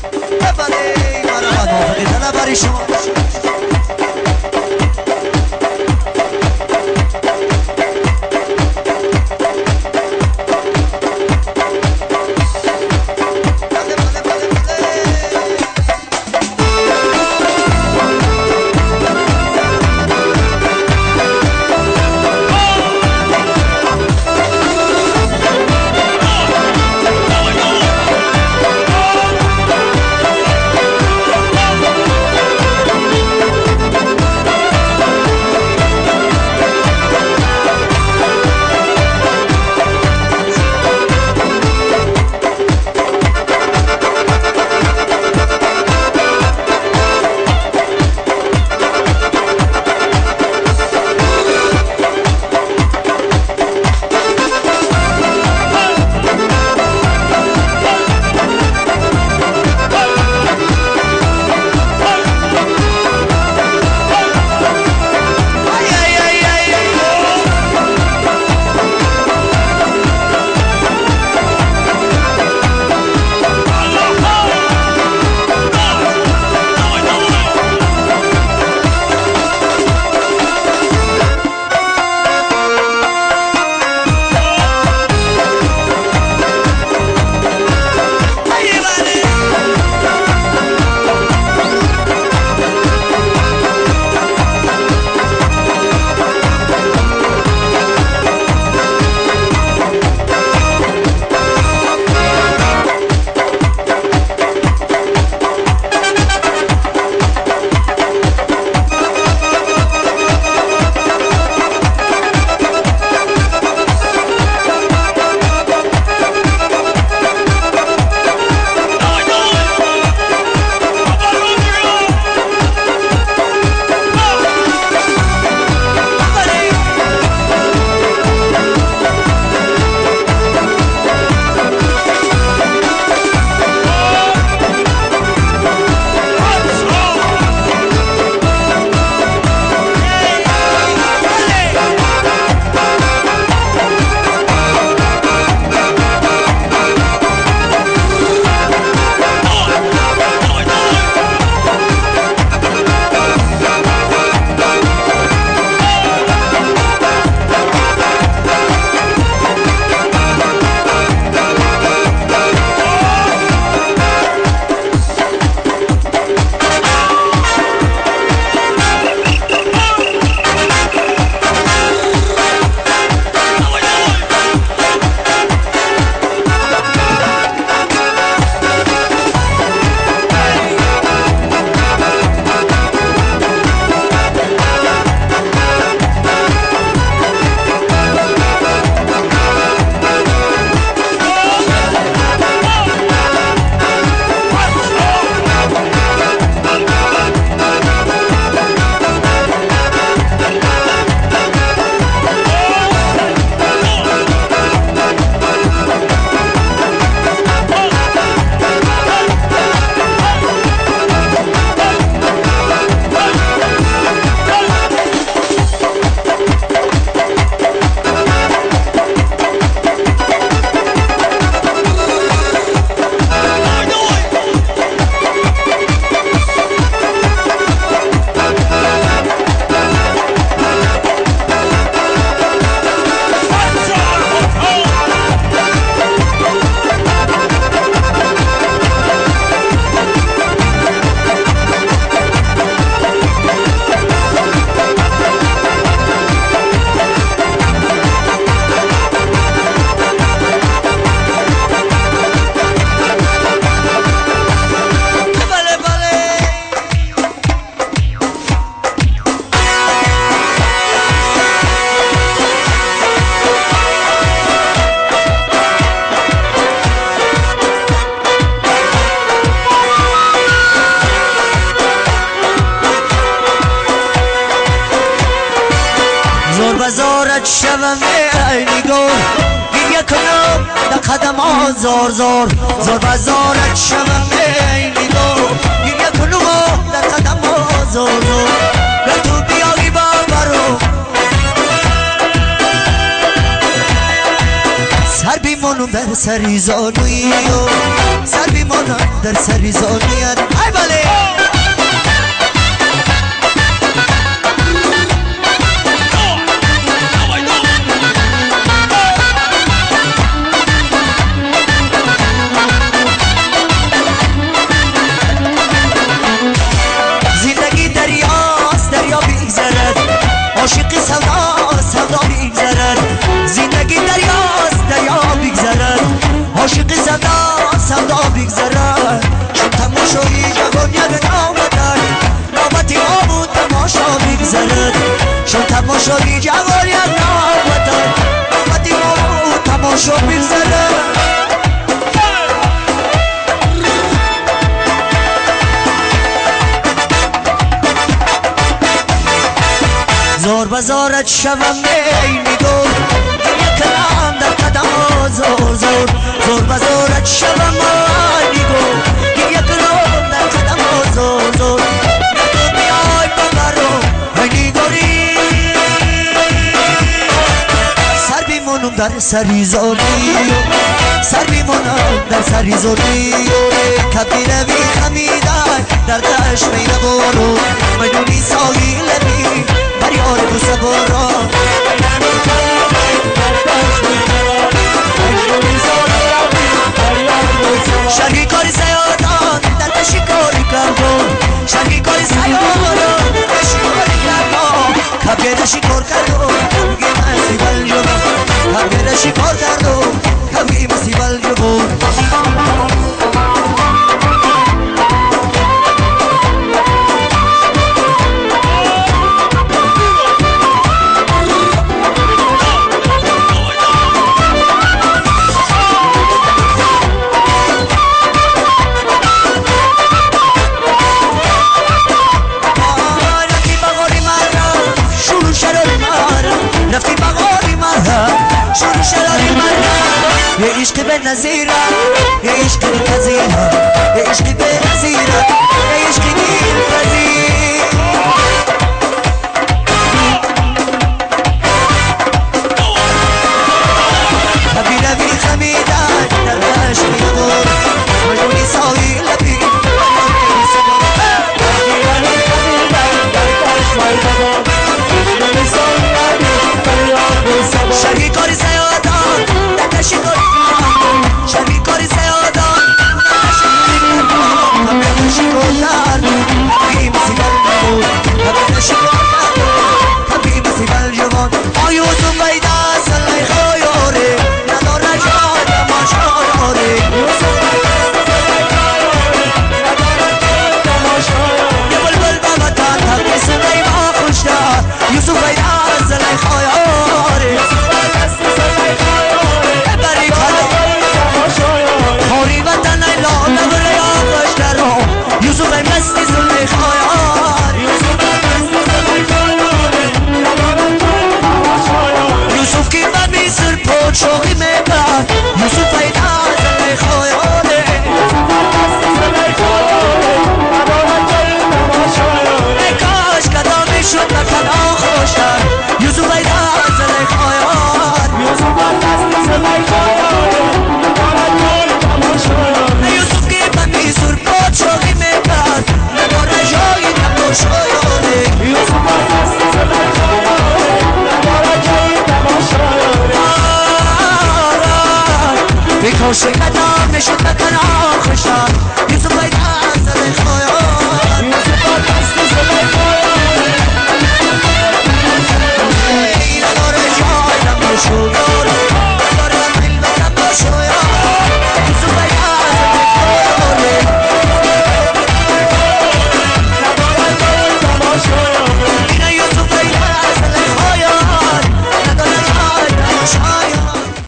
بله مرحبا موافقی دلم برای شما بزارت شوم ای نگار گریه کنم در قدم زار زار زار بزارت شوم ای نگار گریه کنم در قدم زار زار گر تو بیایی بابرو سر بیمانم در سری زانوی سر بیمانم در سری زانویت ای بله زندگی دریاست دریا بیگذرد عاشقی سودا بیگذرد زندگی دریاست دریا بیگذرد عاشقی سودا بیگذرد چون تماشایی جوان یک نوبتی ما بود تماشا بیگذرد چون تماشایی جوان یک نوبتی ما بود تماشا بیگذرد زور بزارت شوم بین دور یک کلام در قدم زور زور زور بزارت شوم بین دور یک کلام در قدم زور زور ندور بیای ببرو بینی دوری سر بیمونم در سری زوری سر بیمونم در سری زوری کبیره بی خمیدن در دشت میده برو میدونی ساحل بی یار بوسه برا شرقی کاری سیادان در شکاری کردم شرقی کاری سیادان در شکاری کردم کبیر شکار کردم کبی مسیبل جبم کبیر شکار کردم کبی مسیبل جبم رفتی بغاری مرها شروع شراری مرها یه عشق به نظیره یه عشق به نظیره یه عشق به نظیره یه عشق دیر پذیر کبیره بی خمیدن در دشت میدور مجونی ساحل بی شرقی کاری سیادان در شکاری کردم شرقی کاری سیادان در شکاری کردم کبیر شکار کردم کبی مسیبل جوان کبیر شکار کردم کبی مسیبل جوان آیوزم بیده سلی خیاره ندار رجا تماشا داره یه بلبل بابتن تبقی سلی ما خوش دار یوسف بیده سلی خیاره خوری وطن ای لاله بره آقاش درو یوسف ای مستی زلی خیار یوسف کی بمی سر پوچ شوقی میبر یوسف ای دا زلی خیاره ای کاش کدامی شد نکنه خوشتر یوسف ای دا زلی خیار یوسف کی بمی سر پوچ شوقی میبر نداره جایی تماشایانه بیکاش قدم نشد نکنه خوشتر